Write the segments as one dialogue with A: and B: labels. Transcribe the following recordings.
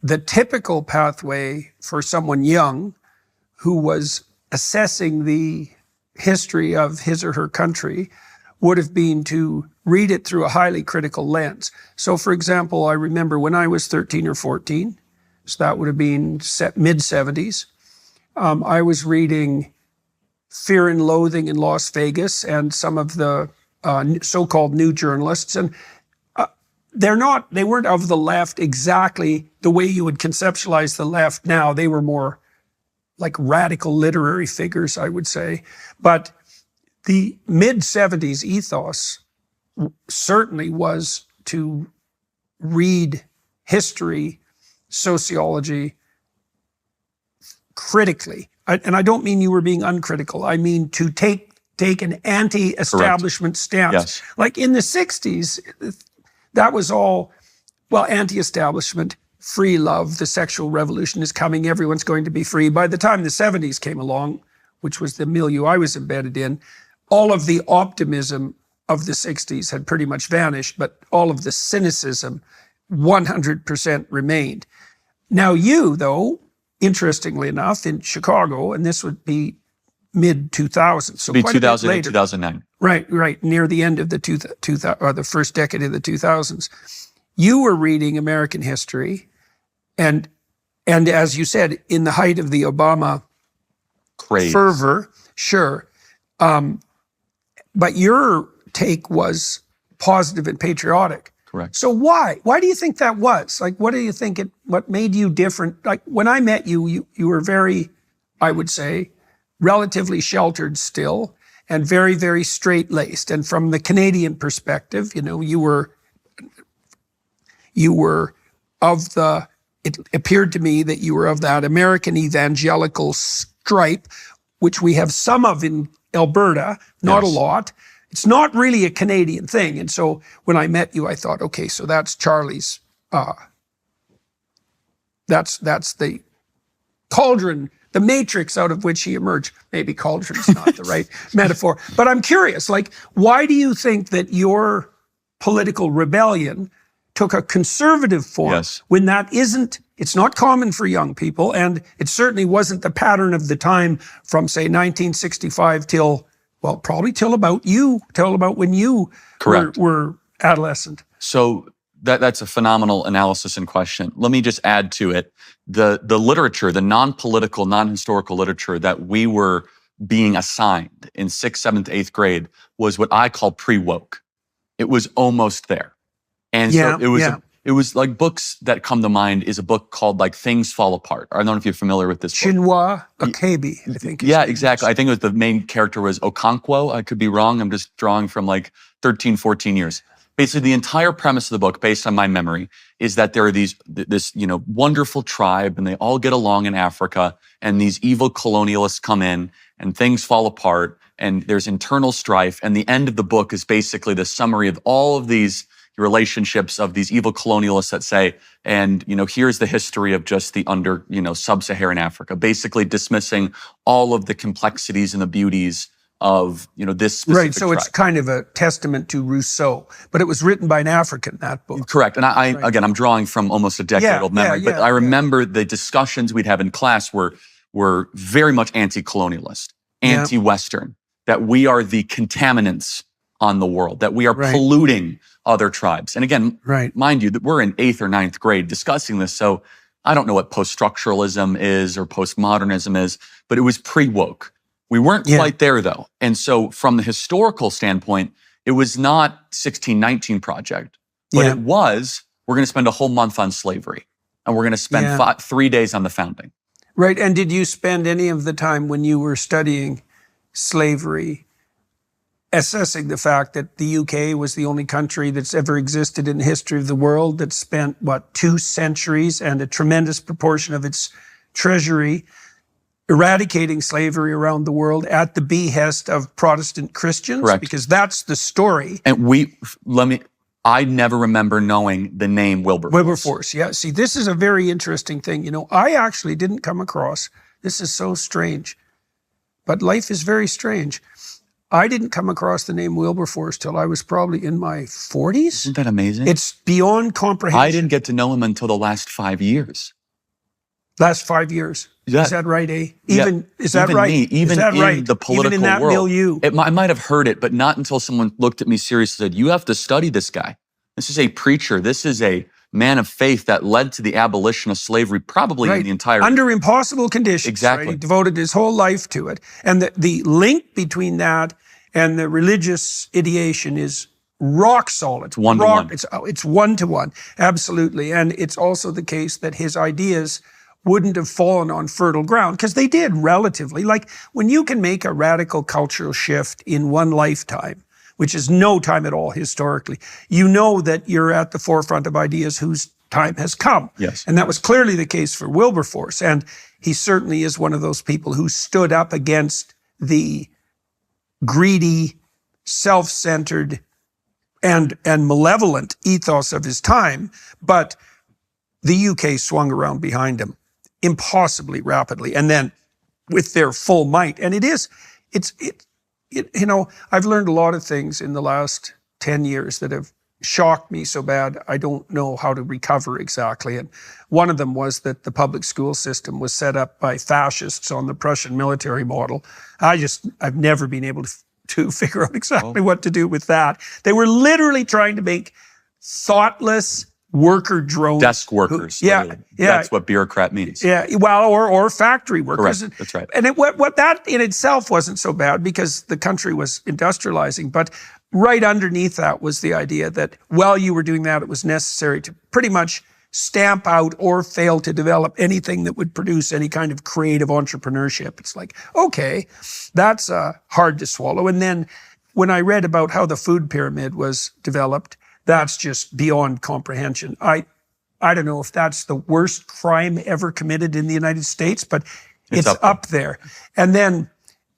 A: the typical pathway for someone young who was assessing the history of his or her country would have been to read it through a highly critical lens. So, for example, I remember when I was 13 or 14, so that would have been mid-70s, I was reading Fear and Loathing in Las Vegas and some of the so-called new journalists. And they weren't of the left exactly the way you would conceptualize the left now. They were more like radical literary figures, I would say. But the mid-70s ethos certainly was to read history, sociology critically. And I don't mean you were being uncritical. I mean to take an anti-establishment stance.
B: Yes.
A: Like in the 60s, that was all, well, anti-establishment, free love, the sexual revolution is coming, everyone's going to be free. By the time the 70s came along, which was the milieu I was embedded in, all of the optimism of the 60s had pretty much vanished, but all of the cynicism 100% remained. Now you, though, interestingly enough, in Chicago, and this would be mid-2000s. So
B: be
A: quite
B: 2000
A: a bit
B: and
A: later.
B: 2009.
A: Right, near the end of the the first decade of the 2000s. You were reading American history, and as you said, in the height of the Obama
B: Craze.
A: fervor, sure. But your take was positive and patriotic.
B: Correct.
A: So why? Why do you think that was? Like, what do you think what made you different? Like, when I met you, you were very, I would say, relatively sheltered still, and very, very straight-laced. And from the Canadian perspective, you were of the, it appeared to me that you were of that American evangelical stripe, which we have some of in Alberta, not
B: Yes.
A: a lot. It's not really a Canadian thing. And so when I met you, I thought, okay, so that's Charlie's, that's the cauldron, the matrix out of which he emerged. Maybe cauldron's not the right metaphor. But I'm curious, like, why do you think that your political rebellion took a conservative form
B: Yes.
A: when it's not common for young people, and it certainly wasn't the pattern of the time from, say, 1965 probably till about when you
B: Correct.
A: were adolescent.
B: So that's a phenomenal analysis and question. Let me just add to it. The literature, the non-political, non-historical literature that we were being assigned in 6th, 7th, 8th grade was what I call pre-woke. It was almost there. And so it was like books that come to mind is a book called like Things Fall Apart. I don't know if you're familiar with this book.
A: Chinua Achebe, I think.
B: Yeah, exactly. I think it was the main character was Okonkwo. I could be wrong. I'm just drawing from like 13, 14 years. Basically, the entire premise of the book, based on my memory, is that there are this wonderful tribe, and they all get along in Africa, and these evil colonialists come in, and things fall apart, and there's internal strife. And the end of the book is basically the summary of all of these relationships of these evil colonialists that say, and here's the history of just the sub-Saharan Africa, basically dismissing all of the complexities and the beauties of this specific
A: Right, so
B: tribe.
A: it's kind of a testament to Rousseau, but it was written by an African, that book.
B: Correct. And again, I'm drawing from almost a decade-old memory, but I remember the discussions we'd have in class were very much anti-colonialist, anti-Western, that we are the contaminants on the world, that we are polluting other tribes. And again, mind you, that we're in 8th or 9th grade discussing this, so I don't know what post-structuralism is or postmodernism is, but it was pre-woke. We weren't quite there, though. And so from the historical standpoint, it was not 1619 Project, but it was, we're going to spend a whole month on slavery, and we're going to spend 3 days on the founding.
A: Right, and did you spend any of the time when you were studying slavery assessing the fact that the UK was the only country that's ever existed in the history of the world that spent, 2 centuries and a tremendous proportion of its treasury eradicating slavery around the world at the behest of Protestant Christians?
B: Correct.
A: Because that's the story.
B: And I never remember knowing the name Wilberforce.
A: Wilberforce, yeah. See, this is a very interesting thing. I actually didn't come across, this is so strange, but life is very strange. I didn't come across the name Wilberforce till I was probably in my 40s.
B: Isn't that amazing?
A: It's beyond comprehension.
B: I didn't get to know him until the last 5 years.
A: Last 5 years.
B: Yeah.
A: Is that right, eh? Is
B: Even
A: that right?
B: Me, even
A: is that
B: in
A: right?
B: the political
A: even in that
B: world.
A: milieu.
B: I might have heard it, but not until someone looked at me seriously and said, you have to study this guy. This is a preacher. This is a man of faith that led to the abolition of slavery, probably in the entire...
A: Under impossible conditions.
B: Exactly.
A: Right? He devoted his whole life to it. And the link between that and the religious ideation is rock solid.
B: It's one-to-one.
A: It's one-to-one, absolutely. And it's also the case that his ideas wouldn't have fallen on fertile ground, because they did relatively. Like, when you can make a radical cultural shift in one lifetime, which is no time at all historically, you know that you're at the forefront of ideas whose time has come.
B: Yes.
A: And that was clearly the case for Wilberforce. And he certainly is one of those people who stood up against the greedy, self-centered, and malevolent ethos of his time. But the UK swung around behind him impossibly rapidly, and then with their full might. And you know, I've learned a lot of things in the last 10 years that have shocked me so bad I don't know how to recover exactly. And one of them was that the public school system was set up by fascists on the Prussian military model. I've never been able to figure out exactly what to do with that. They were literally trying to make thoughtless worker drones.
B: Desk workers.
A: Yeah.
B: That's what bureaucrat means.
A: Yeah, well, or factory workers.
B: Correct. That's right.
A: And what that in itself wasn't so bad, because the country was industrializing. But right underneath that was the idea that while you were doing that, it was necessary to pretty much stamp out or fail to develop anything that would produce any kind of creative entrepreneurship. It's like, okay, that's hard to swallow. And then when I read about how the food pyramid was developed, that's just beyond comprehension. I don't know if that's the worst crime ever committed in the United States, but it's up there. And then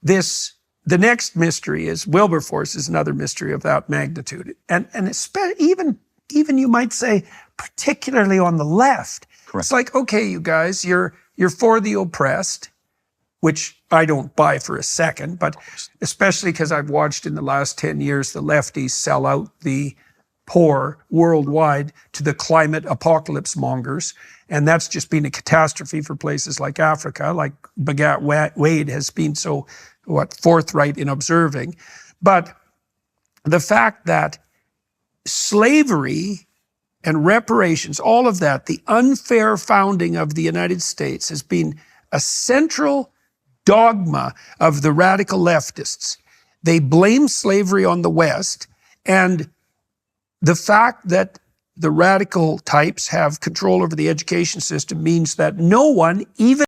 A: the next mystery is Wilberforce is another mystery of that magnitude. And even you might say, particularly on the left.
B: Correct.
A: It's like, okay, you guys, you're for the oppressed, which I don't buy for a second, but especially because I've watched in the last 10 years the lefties sell out the poor worldwide to the climate apocalypse mongers. And that's just been a catastrophe for places like Africa, like Bagat Wade has been so, forthright in observing. But the fact that slavery and reparations, all of that, the unfair founding of the United States has been a central dogma of the radical leftists. They blame slavery on the West, and the fact that the radical types have control over the education system means that no one, even